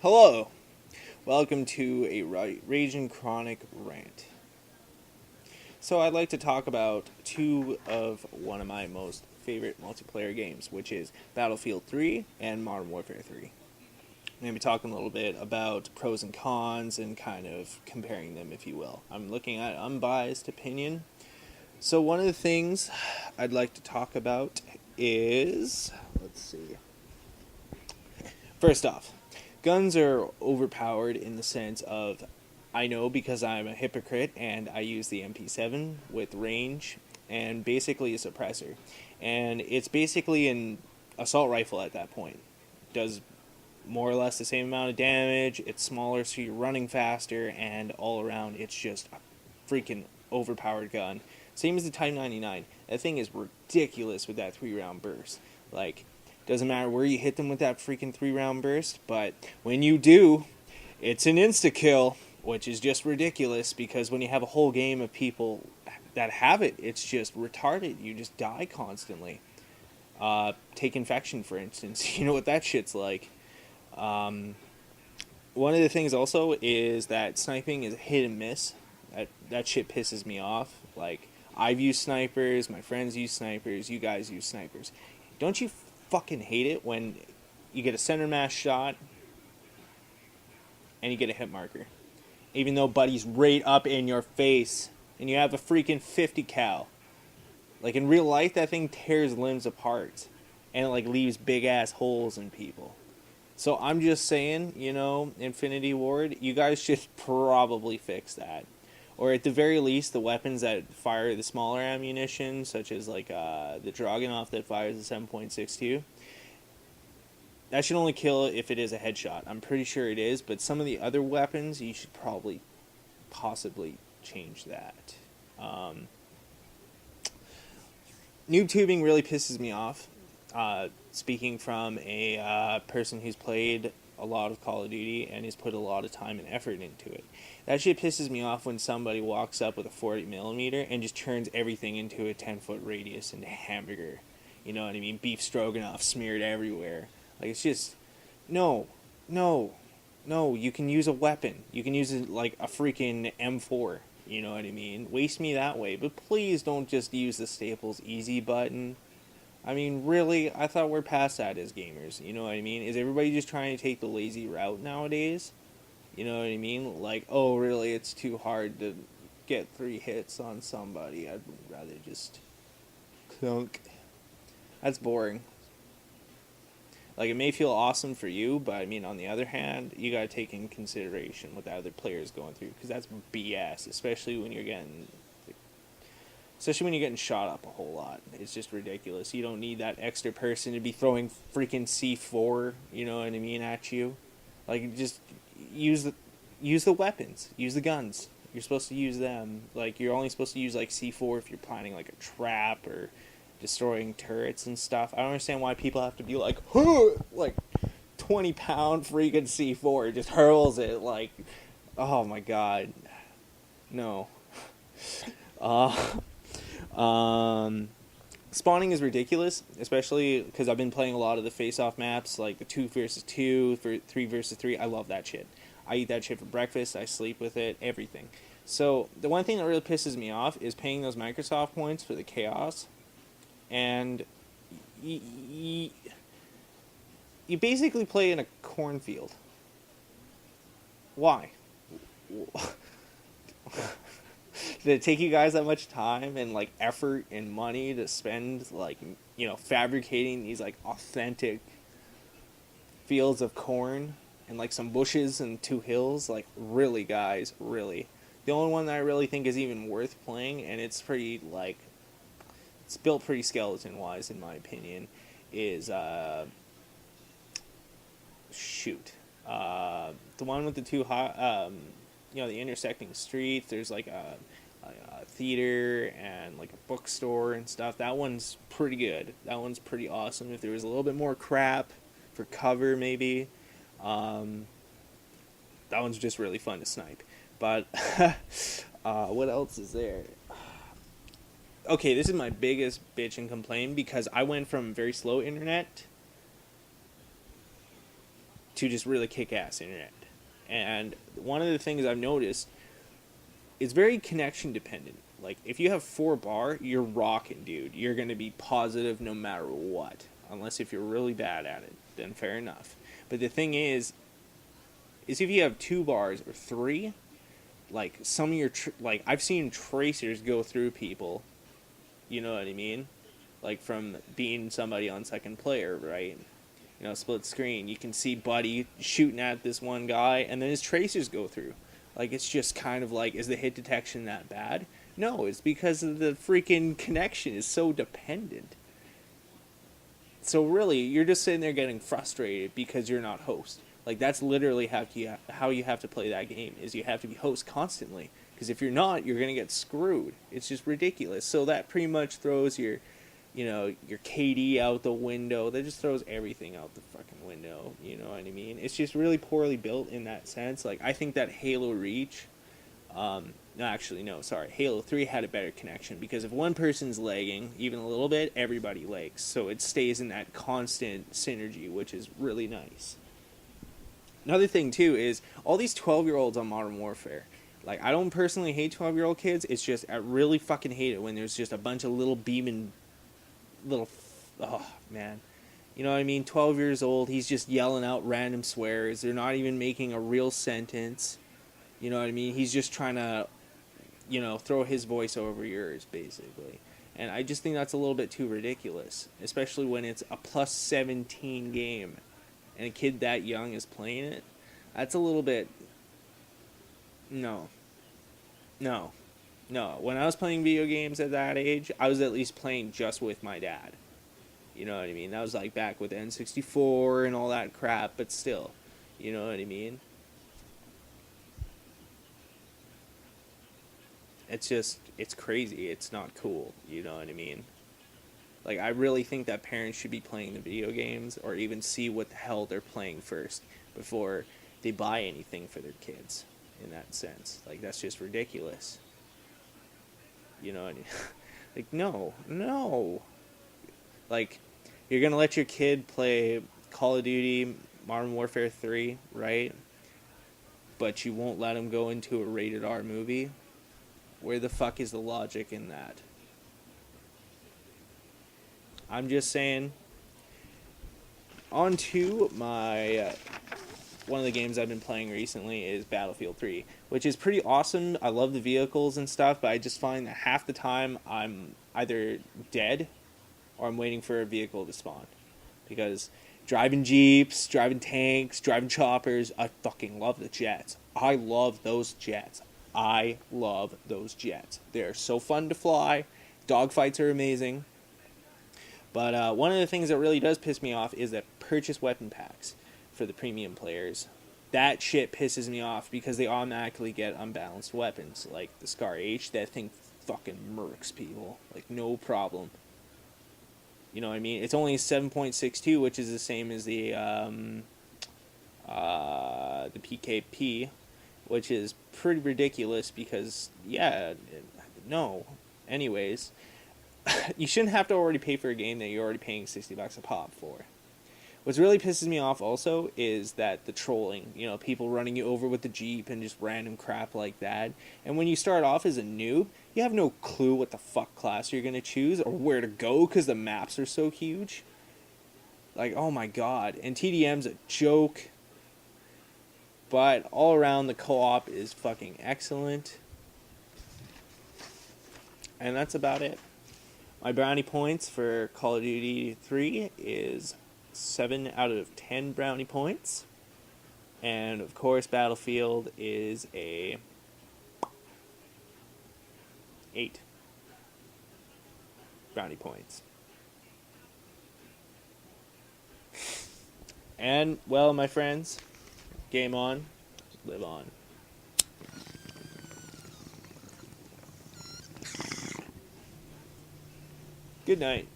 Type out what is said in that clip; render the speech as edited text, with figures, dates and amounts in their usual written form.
Hello, welcome to a Raginkronic rant. So I'd like to talk about two of one of my most favorite multiplayer games, which is Battlefield 3 and Modern Warfare 3. I'm going to be talking a little bit about pros and cons and kind of comparing them, if you will. I'm looking at unbiased opinion. So one of the things I'd like to talk about is, let's see. First off, guns are overpowered in the sense of, I know because I'm a hypocrite and I use the MP7 with range and basically a suppressor. And it's basically an assault rifle at that point. Does more or less the same amount of damage, it's smaller so you're running faster, and all around it's just a freaking overpowered gun. Same as the Type 99. That thing is ridiculous with that 3-round burst. Like, doesn't matter where you hit them with that freaking 3-round burst, but when you do, it's an insta-kill, which is just ridiculous because when you have a whole game of people that have it, it's just retarded. You just die constantly. Take infection, for instance. You know what that shit's like. One of the things also is that sniping is hit and miss. That shit pisses me off. Like, I've used snipers, my friends use snipers, you guys use snipers. Don't you fucking hate it when you get a center mass shot and you get a hit marker? Even though buddy's right up in your face and you have a freaking 50 cal. Like, in real life, that thing tears limbs apart and it like leaves big ass holes in people. So I'm just saying, you know, Infinity Ward, you guys should probably fix that. Or at the very least, the weapons that fire the smaller ammunition, such as like the Dragunov that fires the 7.62, that should only kill if it is a headshot. I'm pretty sure it is, but some of the other weapons, you should probably possibly change that. Noob tubing really pisses me off. Speaking from a person who's played a lot of Call of Duty and has put a lot of time and effort into it. That shit pisses me off when somebody walks up with a 40mm and just turns everything into a 10-foot radius into hamburger. You know what I mean? Beef stroganoff smeared everywhere. Like, it's just, no, you can use a weapon. You can use it like a freaking M4. You know what I mean? Waste me that way. But please don't just use the Staples easy button. I mean, really, I thought we're past that as gamers. You know what I mean? Is everybody just trying to take the lazy route nowadays? You know what I mean? Like, oh, really, it's too hard to get 3 hits on somebody. I'd rather just clunk. That's boring. Like, it may feel awesome for you, but I mean, on the other hand, you gotta take in consideration what the other player's going through, because that's BS, especially when you're getting shot up a whole lot. It's just ridiculous. You don't need that extra person to be throwing freaking C4, you know what I mean, at you. Like, just use the weapons. Use the guns. You're supposed to use them. Like, you're only supposed to use, like, C4 if you're planning, like, a trap or destroying turrets and stuff. I don't understand why people have to be like, like, 20-pound freaking C4. Just hurls it, like, oh my god. No. Spawning is ridiculous, especially because I've been playing a lot of the face-off maps, like the 2 versus 2, 3 versus 3. I love that shit. I eat that shit for breakfast, I sleep with it, everything. So, the one thing that really pisses me off is paying those Microsoft points for the chaos, and you basically play in a cornfield. Why? Did it take you guys that much time and, like, effort and money to spend, like, you know, fabricating these, like, authentic fields of corn and, like, some bushes and 2 hills? Like, really, guys, really. The only one that I really think is even worth playing, and it's pretty, like, it's built pretty skeleton-wise, in my opinion, is, the one with the 2 you know, the intersecting streets. There's like a theater and like a bookstore and stuff. That one's pretty good. That one's pretty awesome. If there was a little bit more crap for cover, maybe, that one's just really fun to snipe. But what else is there? Okay, this is my biggest bitch and complaint, because I went from very slow internet to just really kick ass internet. And one of the things I've noticed, it's very connection dependent. Like, if you have 4 bar, you're rocking, dude. You're going to be positive no matter what. Unless if you're really bad at it, then fair enough. But the thing is if you have 2 bars or 3, like, some of your, like, I've seen tracers go through people, you know what I mean? Like, from being somebody on second player, right? You know, split screen. You can see Buddy shooting at this one guy, and then his tracers go through. Like, it's just kind of like, is the hit detection that bad? No, it's because of the freaking connection is so dependent. So really, you're just sitting there getting frustrated because you're not host. Like, that's literally how you have to play that game, is you have to be host constantly. Because if you're not, you're going to get screwed. It's just ridiculous. So that pretty much throws your, you know, your KD out the window. That just throws everything out the fucking window. You know what I mean? It's just really poorly built in that sense. Like, I think that Halo Reach, Halo 3 had a better connection. Because if one person's lagging, even a little bit, everybody lags. So it stays in that constant synergy, which is really nice. Another thing, too, is all these 12-year-olds on Modern Warfare. Like, I don't personally hate 12-year-old kids. It's just, I really fucking hate it when there's just a bunch of little beaming, oh, man. You know what I mean? 12 years old, he's just yelling out random swears. They're not even making a real sentence. You know what I mean? He's just trying to, you know, throw his voice over yours, basically. And I just think that's a little bit too ridiculous. Especially when it's a plus 17 game. And a kid that young is playing it. That's a little bit... No. When I was playing video games at that age, I was at least playing just with my dad. You know what I mean? That was like back with N64 and all that crap, but still. You know what I mean? It's just, it's crazy. It's not cool. You know what I mean? Like, I really think that parents should be playing the video games or even see what the hell they're playing first before they buy anything for their kids, in that sense. Like, that's just ridiculous. You know, like, no. Like, you're going to let your kid play Call of Duty Modern Warfare 3, right? But you won't let him go into a rated R movie? Where the fuck is the logic in that? I'm just saying. On to my one of the games I've been playing recently is Battlefield 3, which is pretty awesome. I love the vehicles and stuff, but I just find that half the time I'm either dead or I'm waiting for a vehicle to spawn. Because driving jeeps, driving tanks, driving choppers, I fucking love the jets. I love those jets. They're so fun to fly. Dogfights are amazing. But one of the things that really does piss me off is that purchase weapon packs for the premium players. That shit pisses me off because they automatically get unbalanced weapons. Like the Scar H, that thing fucking murks people. Like, no problem. You know what I mean? It's only 7.62, which is the same as the PKP, which is pretty ridiculous because, no. Anyways... You shouldn't have to already pay for a game that you're already paying $60 a pop for. What really pisses me off also is that the trolling, you know, people running you over with the Jeep and just random crap like that. And when you start off as a noob, you have no clue what the fuck class you're going to choose or where to go because the maps are so huge. Like, oh my god. And TDM's a joke. But all around, the co-op is fucking excellent. And that's about it. My brownie points for Call of Duty 3 is 7 out of 10 brownie points. And, of course, Battlefield is a 8 brownie points. And, well, my friends, game on, live on. Good night.